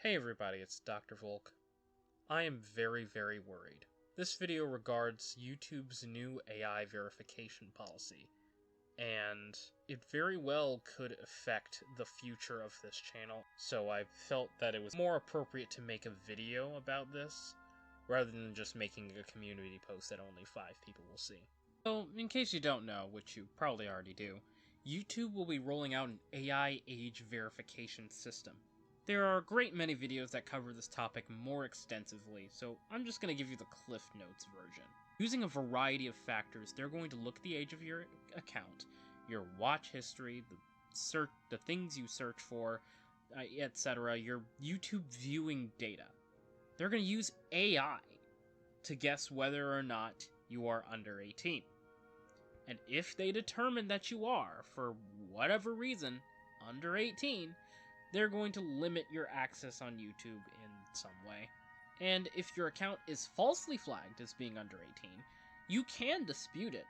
Hey everybody, it's Dr. Volk. I am very, very worried. This video regards YouTube's new AI verification policy, and it very well could affect the future of this channel, so I felt that it was more appropriate to make a video about this, rather than just making a community post that only 5 people will see. So, in case you don't know, which you probably already do, YouTube will be rolling out an AI age verification system. There are a great many videos that cover this topic more extensively, so I'm just going to give you the Cliff Notes version. Using a variety of factors, they're going to look at the age of your account, your watch history, the things you search for, etc., your YouTube viewing data. They're going to use AI to guess whether or not you are under 18. And if they determine that you are, for whatever reason, under 18, they're going to limit your access on YouTube in some way. And if your account is falsely flagged as being under 18, you can dispute it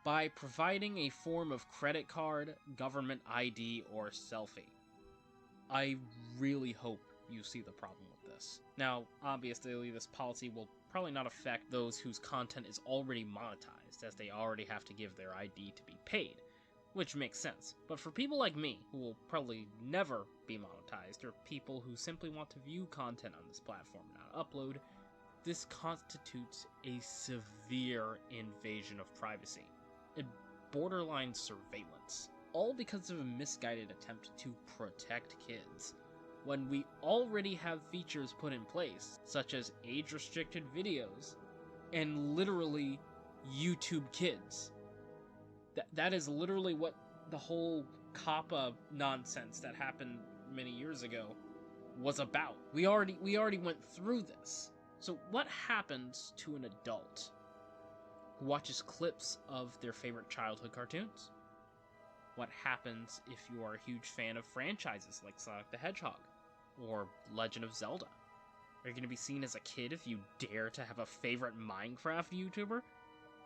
by providing a form of credit card, government ID, or selfie. I really hope you see the problem with this. Now, obviously, this policy will probably not affect those whose content is already monetized, as they already have to give their ID to be paid, which makes sense. But for people like me, who will probably never be monetized, or people who simply want to view content on this platform and not upload, this constitutes a severe invasion of privacy, a borderline surveillance, all because of a misguided attempt to protect kids, when we already have features put in place, such as age-restricted videos, and literally YouTube Kids. That is literally what the whole COPPA nonsense that happened many years ago was about. We already went through this. So what happens to an adult who watches clips of their favorite childhood cartoons? What happens if you are a huge fan of franchises like Sonic the Hedgehog or Legend of Zelda? Are you going to be seen as a kid if you dare to have a favorite Minecraft YouTuber?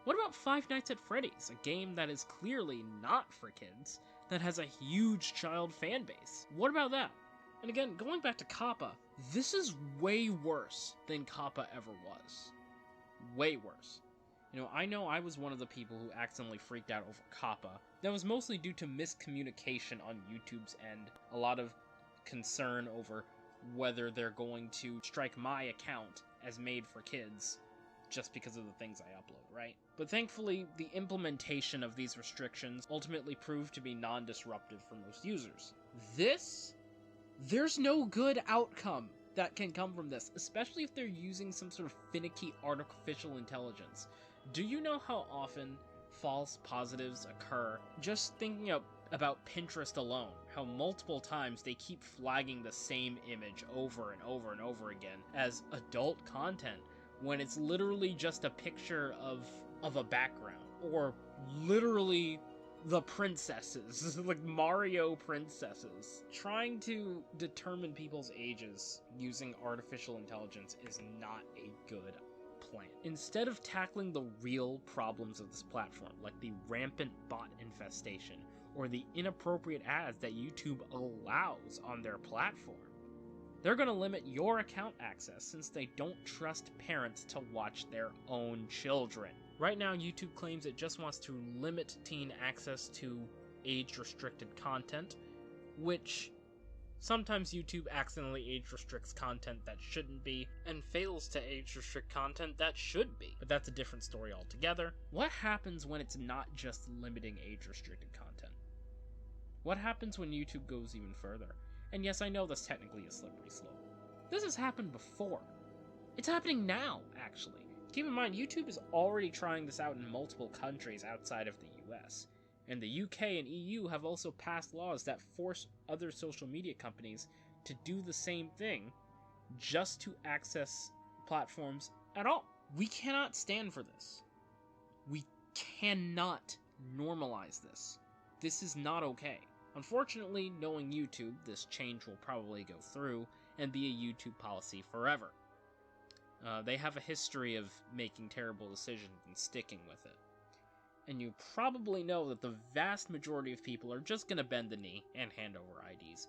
What about Five Nights at Freddy's, a game that is clearly not for kids, that has a huge child fan base? What about that? And again, going back to COPPA, this is way worse than COPPA ever was. Way worse. I know I was one of the people who accidentally freaked out over COPPA. That was mostly due to miscommunication on YouTube's end. A lot of concern over whether they're going to strike my account as made for kids just because of the things I upload, right? But thankfully, the implementation of these restrictions ultimately proved to be non-disruptive for most users. There's no good outcome that can come from this, especially if they're using some sort of finicky artificial intelligence. Do you know how often false positives occur? Just thinking about Pinterest alone, how multiple times they keep flagging the same image over and over and over again as adult content, when it's literally just a picture of a background, or literally the princesses, like Mario princesses. Trying to determine people's ages using artificial intelligence is not a good plan. Instead of tackling the real problems of this platform, like the rampant bot infestation, or the inappropriate ads that YouTube allows on their platform, they're going to limit your account access since they don't trust parents to watch their own children. Right now, YouTube claims it just wants to limit teen access to age-restricted content, which sometimes YouTube accidentally age-restricts content that shouldn't be, and fails to age-restrict content that should be. But that's a different story altogether. What happens when it's not just limiting age-restricted content? What happens when YouTube goes even further? And yes, I know this technically is slippery slope. This has happened before. It's happening now, actually. Keep in mind, YouTube is already trying this out in multiple countries outside of the US. And the UK and EU have also passed laws that force other social media companies to do the same thing just to access platforms at all. We cannot stand for this. We cannot normalize this. This is not okay. Unfortunately, knowing YouTube, this change will probably go through and be a YouTube policy forever. They have a history of making terrible decisions and sticking with it. And you probably know that the vast majority of people are just gonna bend the knee and hand over IDs.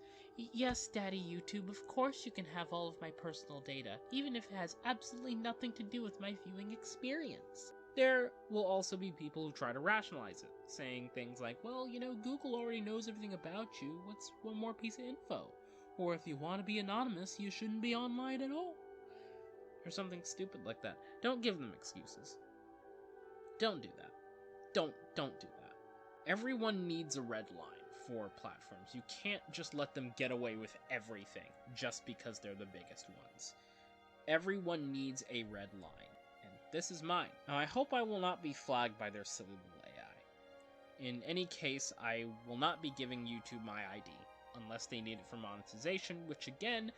Yes, Daddy YouTube, of course you can have all of my personal data, even if it has absolutely nothing to do with my viewing experience. There will also be people who try to rationalize it, saying things like, well, you know, Google already knows everything about you, what's one more piece of info? Or if you want to be anonymous, you shouldn't be online at all. Or something stupid like that. Don't give them excuses. Don't do that. Don't do that. Everyone needs a red line for platforms. You can't just let them get away with everything just because they're the biggest ones. Everyone needs a red line, and this is mine. Now, I hope I will not be flagged by their silly little AI. In any case, I will not be giving YouTube my ID, unless they need it for monetization, which again,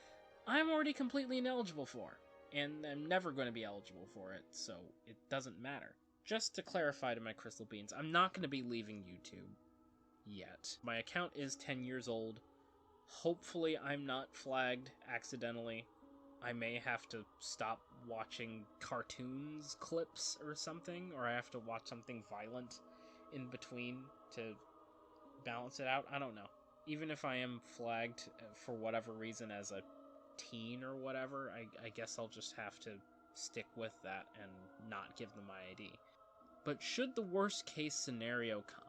I'm already completely ineligible for, and I'm never going to be eligible for it, so it doesn't matter. Just to clarify to my crystal beans, I'm not going to be leaving YouTube yet. My account is 10 years old. Hopefully I'm not flagged accidentally. I may have to stop watching cartoons clips or something, or I have to watch something violent in between to balance it out. I don't know. Even if I am flagged for whatever reason as a teen or whatever, I guess I'll just have to stick with that and not give them my ID. But should the worst case scenario come,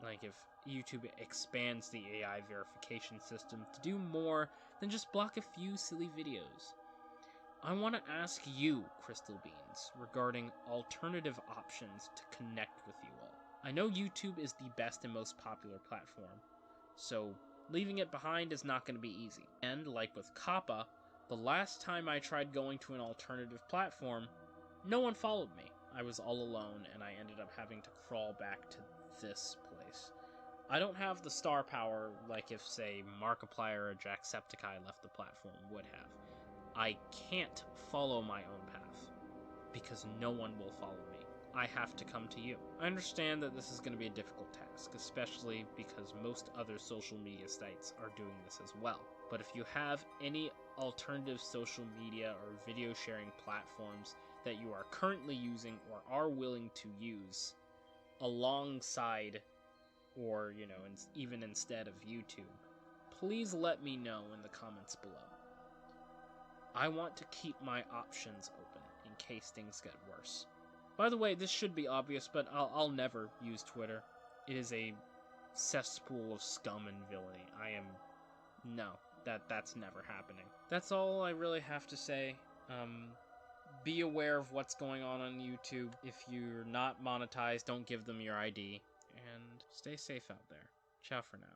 like if YouTube expands the AI verification system to do more than just block a few silly videos, I want to ask you, Crystal Beans, regarding alternative options to connect with you all. I know YouTube is the best and most popular platform, so leaving it behind is not going to be easy. And like with Kappa, the last time I tried going to an alternative platform, no one followed me. I was all alone, and I ended up having to crawl back to this place. I don't have the star power like if, say, Markiplier or Jacksepticeye left the platform would have. I can't follow my own path, because no one will follow me. I have to come to you. I understand that this is going to be a difficult task, especially because most other social media sites are doing this as well. But if you have any alternative social media or video sharing platforms that you are currently using or are willing to use alongside or, you know, even instead of YouTube, please let me know in the comments below. I want to keep my options open in case things get worse. By the way, this should be obvious, but I'll never use Twitter. It is a cesspool of scum and villainy. No, that's never happening. That's all I really have to say. Be aware of what's going on YouTube. If you're not monetized, don't give them your ID. And stay safe out there. Ciao for now.